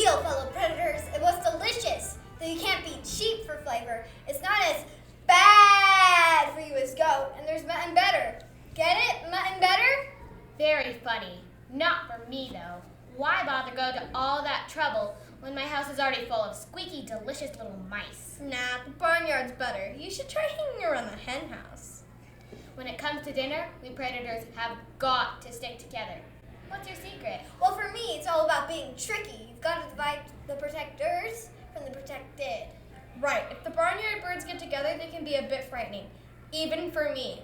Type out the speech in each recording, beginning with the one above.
deal, fellow predators. It was delicious, though you can't be cheap for flavor. It's not as bad for you as goat, and there's mutton better. Get it? Mutton better? Very funny. Not for me, though. Why bother go to all that trouble when my house is already full of squeaky, delicious little mice? Nah, the barnyard's better. You should try hanging around the hen house. When it comes to dinner, we predators have got to stick together. What's your secret? Well, for me, it's all about being tricky. You've got to divide the protectors from the protected. Right, if the barnyard birds get together, they can be a bit frightening, even for me.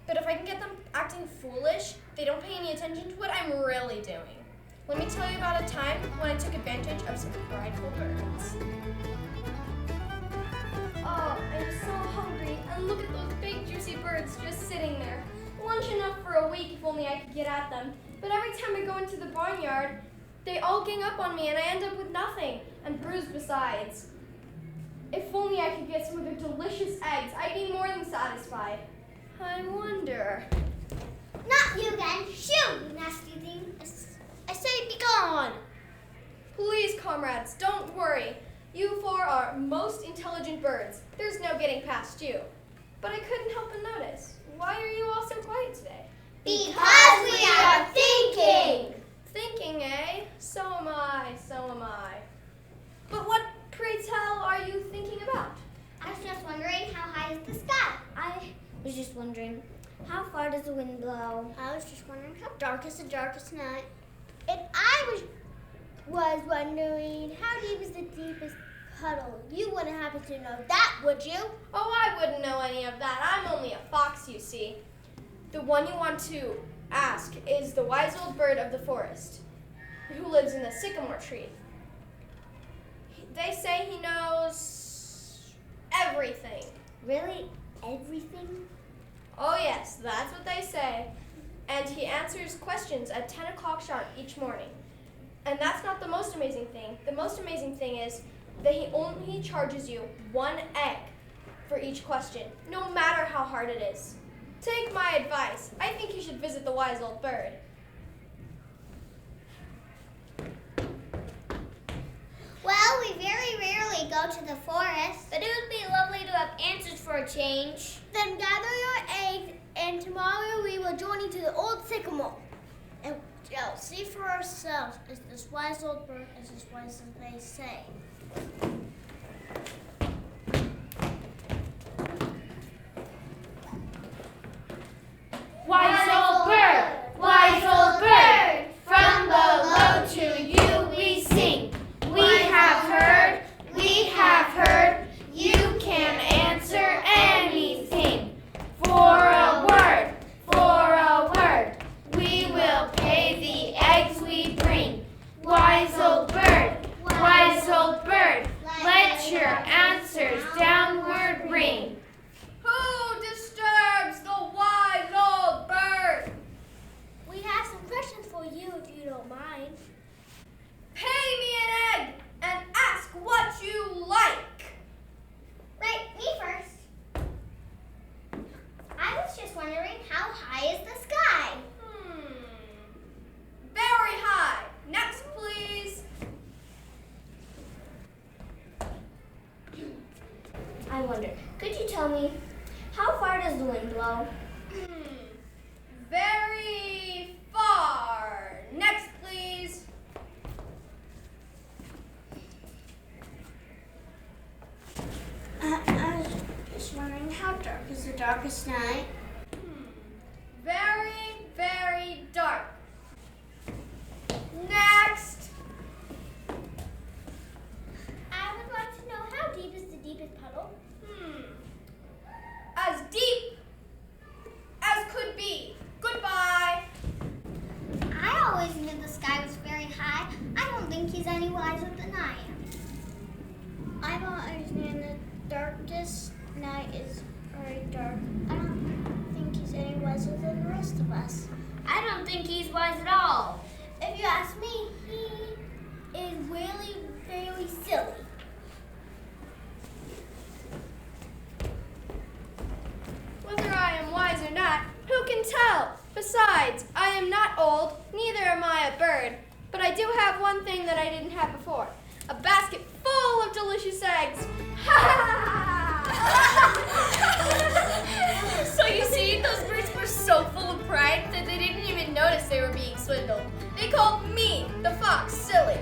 But if I can get them acting foolish, they don't pay any attention to what I'm really doing. Let me tell you about a time when I took advantage of some prideful birds. Oh, I'm so hungry, and look at those big juicy birds just sitting there. Lunch enough for a week if only I could get at them. But every time I go into the barnyard, they all gang up on me and I end up with nothing, and bruised besides. If only I could get some of their delicious eggs, I'd be more than satisfied. I wonder. Not you then. Shoo, you nasty thing. I say be gone. Please, comrades, don't worry. You four are most intelligent birds. There's no getting past you. But I couldn't help but notice. Why are you all so quiet today? Because we are thinking. Thinking, eh? So am I, so am I. But what, pray tell, are you thinking about? I was just wondering, how high is the sky? I was just wondering, how far does the wind blow? I was just wondering, how dark is the darkest night? And I was wondering, how deep is the deepest puddle? You wouldn't happen to know that, would you? Oh, I wouldn't know any of that. I'm only a fox, you see. The one you want to ask is the wise old bird of the forest, who lives in the sycamore tree. They say he knows everything. Really? Everything? Oh yes, that's what they say. And he answers questions at 10 o'clock sharp each morning. And that's not the most amazing thing. The most amazing thing is that he only charges you 1 egg for each question, no matter how hard it is. Take my advice. I think you should visit the wise old bird. Well, we very rarely go to the forest. But it would be lovely to have answers for a change. Then gather your eggs, and tomorrow we will journey to the old sycamore. And we'll see for ourselves, is this wise old bird as wise as they say. Wise old bird, from below to you we sing. We have heard, you can answer anything. For a word, we will pay the eggs we bring. Wise old bird, let your answers downward ring. Who disturbs the wise old bird? We have some questions for you if you don't mind. Pay me an egg and ask what you like. Right, me first. I was just wondering, how high is the sky? Very high. Next, please. I wonder, could you tell me, how far does the wind blow? Very far. Next, please. I was just wondering, how dark is the darkest night? Very, very dark. Next. I would like to know, how deep is the deepest puddle? As deep as could be. Goodbye. I always knew the sky was very high. I don't think he's any wiser than I am. I don't understand the darkest night is very dark. I don't think he's any wiser than the rest of us. I don't think he's wise at all. If you ask me, he is really very silly. Whether I am wise or not, who can tell? Besides, I am not old, neither am I a bird. But I do have one thing that I didn't have before. A basket full of delicious eggs. So you see, those birds were so full of pride that they didn't even notice they were being swindled. They called me, the fox, silly.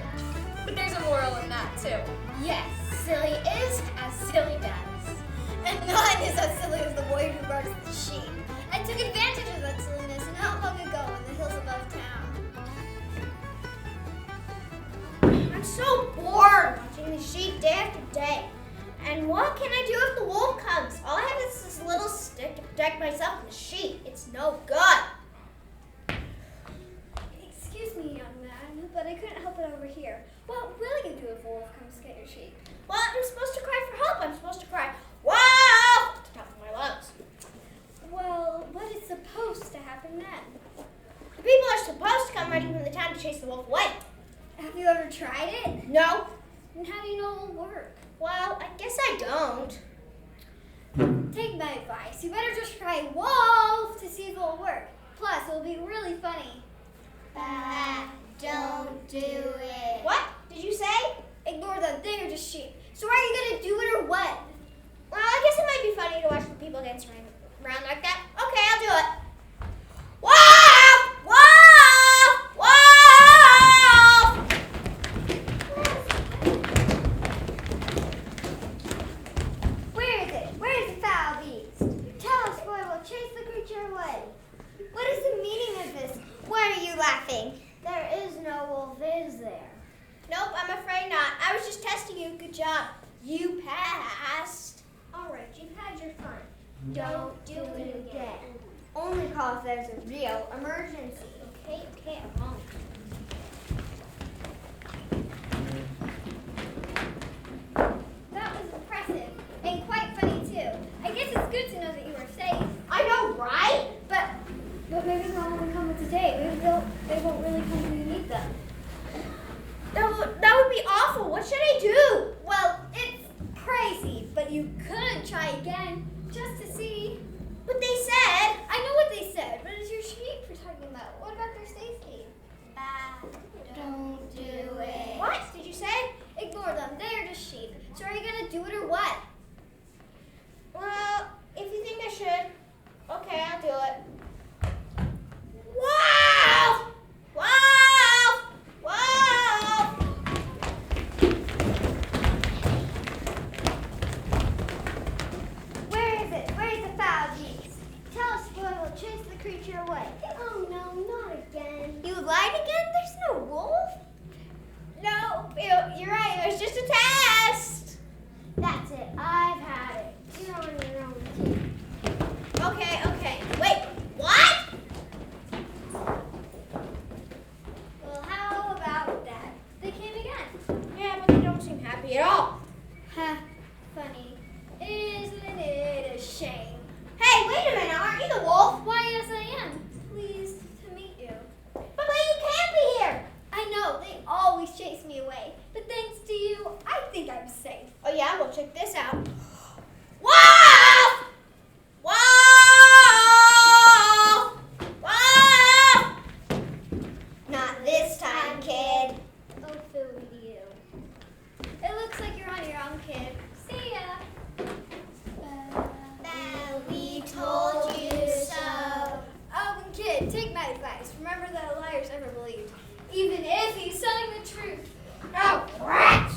But there's a moral in that too. Yes, silly is as silly does. And none is as silly as the boy who guards the sheep. I took advantage of that silliness not long ago in the hills above town. I'm so bored watching the sheep day after day. And what can I do if the wolf comes? All I have is this little stick to protect myself and the sheep. It's no good. Excuse me, young man, but I couldn't help it over here. What will you do if a wolf comes to get your sheep? Well, I'm supposed to cry for help. I'm supposed to cry, "Wolf!" at the top of my lungs. Well, what is supposed to happen then? The people are supposed to come running from the town to chase the wolf away. Have you ever tried it? No. And how do you know it will work? Well, I guess I don't. Take my advice. You better just try wolf to see if it'll work. Plus, it'll be really funny. Don't do it. What did you say? Ignore them. They are just sheep. So are you going to do it or what? Well, I guess it might be funny to watch the people dance around like that. Okay, I'll do it. Wolf! Wolf! Wolf! Where is it? Where is the foul beast? Tell us, boy. We'll chase the creature away. What is the meaning of this? Why are you laughing? There is no wolf, is there? Nope, I'm afraid not. I was just testing you. Good job. You passed. All right, you've had your fun. Don't do it again. Only call if there's a real emergency. Okay, I won't. That was impressive and quite funny too. I guess it's good to know that you were safe. I know, right? But maybe they'll only come today. Maybe they won't really come when you need them. That would be awful. What should I do? Well, it's crazy, but you could try again just to see. But they said. I know what they said, but it's your sheep we're talking about. What about their safety? Don't do it. What did you say? Ignore them. They are just sheep. So are you going to do it or what? Well, if you think I should, okay, I'll do it. Wolf! Wolf! Wolf! Where is it? Where is the foul beast? Tell us, boy, we'll chase the creature away. Oh no, not again. You lied again? There's no wolf? No, you're right. It was just a test. That's it. I've had it. You're on your own too. Okay. Wait, what? Well, how about that? They came again. Yeah, but they don't seem happy at all. Ha, funny. Isn't it a shame? Hey, wait a minute. Aren't you the wolf? Why, yes, I am. Pleased to meet you. But you can't be here. I know, they always chase me away. But thanks to you, I think I'm safe. Oh yeah, well check this out. Wolf! Wolf! Wolf! Not this time, kid. Oh, Phil, you. It looks like you're on your own, kid. See ya. We told you so. Oh, and kid, take my advice. Remember that a liar's never believed, even if he's telling the truth. Oh, rats!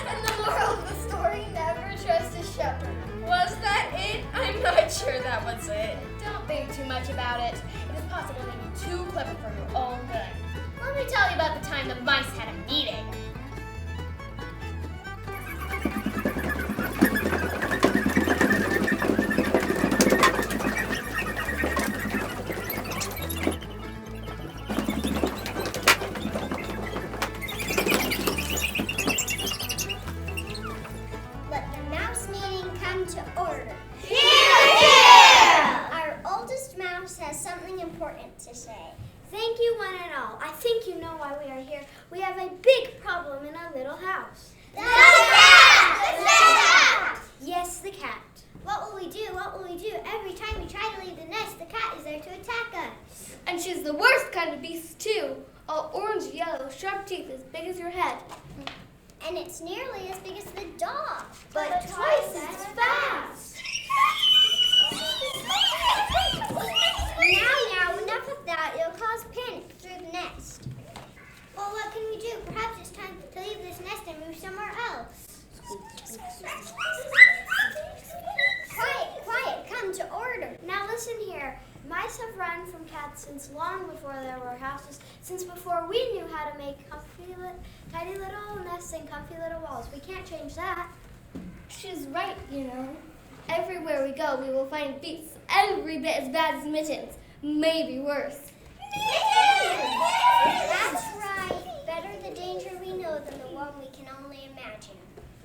And the moral of the story, never trust a shepherd. Was that it? I'm not sure that was it. Don't think too much about it. It is possible that you're too clever for your own good. Let me tell you about the time the mice had a meeting. Let the mouse meeting come to order. Our oldest mouse has something important to say. Thank you, one and all. I think you know why we are here. We have a big problem in our little house. The cat! The cat! Yes, the cat. What will we do? What will we do? Every time we try to leave the nest, the cat is there to attack us. And she's the worst kind of beast, too. All orange, yellow, sharp teeth as big as your head. And it's nearly as big as the dog. But twice as fast. Now, enough of that. It'll cause panic through the nest. Well, what can we do? Perhaps it's time to leave this nest and move somewhere else. Quiet, come to order. Now listen here. Mice have run from cats since long before there were houses, since before we knew how to make tidy little nests and comfy little walls. We can't change that. She's right, you know. Everywhere we go, we will find beasts every bit as bad as Mittens, maybe worse. That's right. Better the danger we know than the one we can only imagine.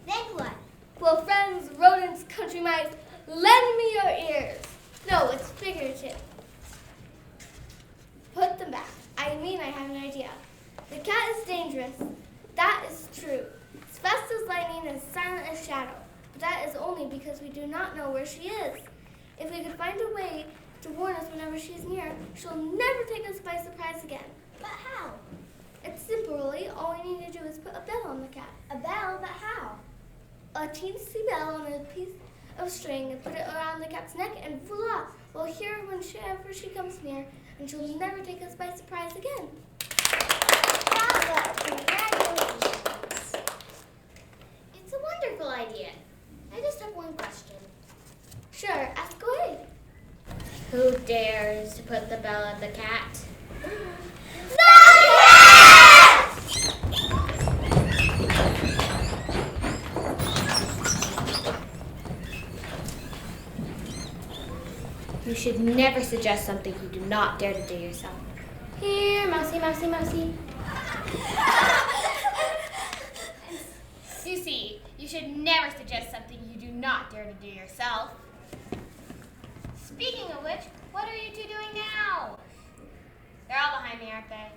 Then what? Well, friends, rodents, country mice, lend me your ears. No, it's figurative. Put them back. I mean, I have an idea. The cat is dangerous. That is true. As fast as lightning and silent as shadow. But that is only because we do not know where she is. If we could find a way to warn us whenever she is near, she'll never take us by surprise again. But how? It's simple, really. All we need to do is put a bell on the cat. A bell? But how? A teensy bell on a piece of string and put it around the cat's neck, and voila! We'll hear her whenever she comes near, and she'll never take us by surprise again. Bravo! Congratulations! It's a wonderful idea. I just have one question. Sure, ask away. Who dares to put the bell on the cat? You should never suggest something you do not dare to do yourself. Here, mousy, mousy, mousy. You see, you should never suggest something you do not dare to do yourself. Speaking of which, what are you two doing now? They're all behind me, aren't they?